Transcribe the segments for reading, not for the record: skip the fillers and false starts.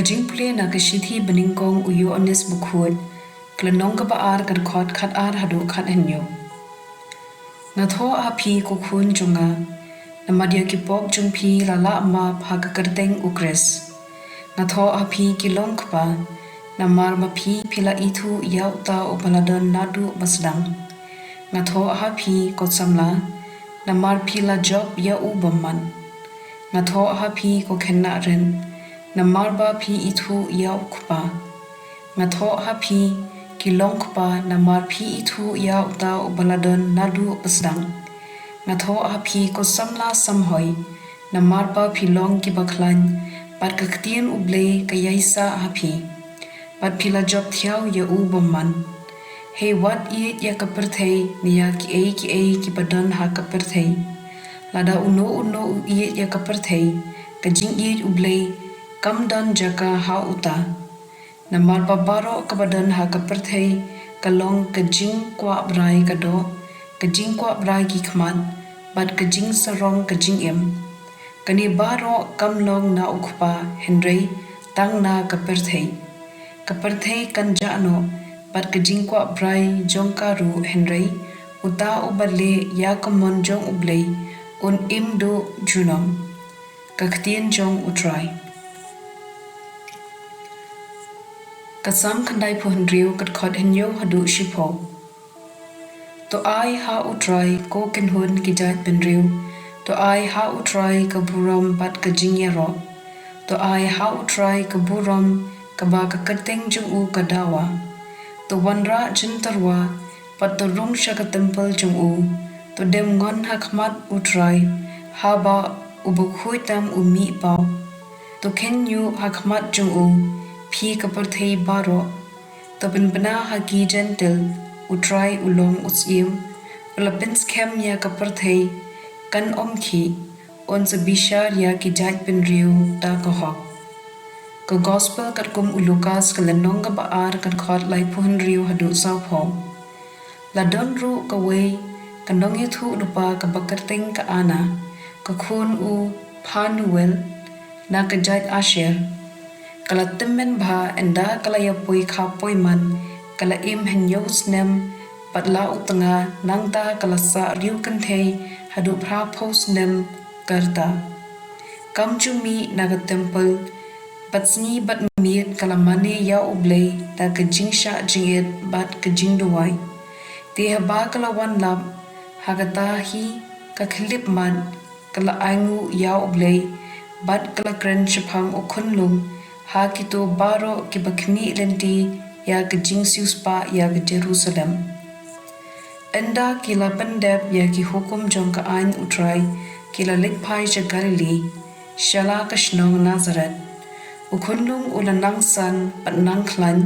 jingpule na shithi beningkong ïoannis bukhut klanong baar kan khot khat ar hadu khat henyo. Ngatho api kukhun junga namadia kipop jungpi lala ma phagakarteng ukres. Ngatho api kilong kpa namar mapi pila itu yauta upaladon nadu basdang. Ngatho api kotsamla namar pila job ya ubaman. Ngatho api kokhenna ren namar ba pi itu yau kpa. Ngatho api kilong kpa namar pi itu yauta upaladon nadu basdang. Ngatho api kotsamla samhoy namar ba pilong kibaklan pat ktien Blei kiei api. Pat pila job thiau ya ubaman. Hey what ieid jaka pyrthei niya kiei kibadan haka pyrthei. Lada uno ieid jaka pyrthei ka jingieid Blei kamdan jaka ha uta. Namar baroh kabadan haka pyrthei kalong ka jingkwahbrai kado ka jingkwahbrai ki khmat bat ka jingsarong ka jingim. Kani baroh kamlong na ukpa hynrei tang na ka pyrthei. Ka pyrthei kan jano pat ka jingkwahbrai jongkaru hynrei uta ubale yakamon jong Blei un imdo junom ka ktien jong utrai. Kasam kandai po hynreu kat khot henyo hadu shipo. To ai ha utrai ko kenhun kijat benreu. To ai ha utrai ka burom bat ka jingyaro. To ai ha utrai ka burom ka ba ka kateng jung u ka dawa. To wanra jintarwa pat to rung shaka temple jung u. To dem ngon ha khmat utrai ha ba ubukhui tam umi pao. To kenyu ha khmat jung u phi ka pyrthei baroh. To benbena ha ki gentle utrai ulong utsiem. Ulapins kem ya ka pyrthei kan omki on sa bishar ya ki jait benreu ta ka hok. Ka gospel kat kum ulukas kalanong ka baar kan khot lai po hynreu hadu sao po. Ladon ru ka way kanong yathu lupa ka bakarting ka ana ka khun u panuel na ka jait asher. Kala timmen bha enda kala yapoi khapoi man kala im henyos nem patla utanga nangta kala sa riu kanthei hadu phra pos nem karta. Kamchumi naga temple patsni bat miet kalamane ya Blei ta ka jingsha jingieid bat ka jingduwai. Te haba kala wan lap hagata hi ka khlip man kala aingu ya Blei bat kala kren shapang ukhunlung ha kito baroh ki bakhni lenti ya ka jingsius pa ya ka Jerusalem. Enda kila pendep ya ki hukum jong ka ain utrai kila likpai ja Galilee shala ka shnong Nazareth. Ukhunlung ula nangsan pat nangklan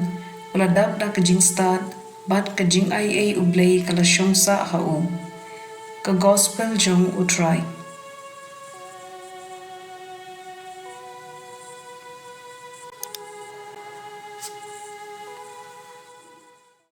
ula dap da ka jingstad bat ka jingai Blei kala shongsa hau. Ka gospel jong utrai.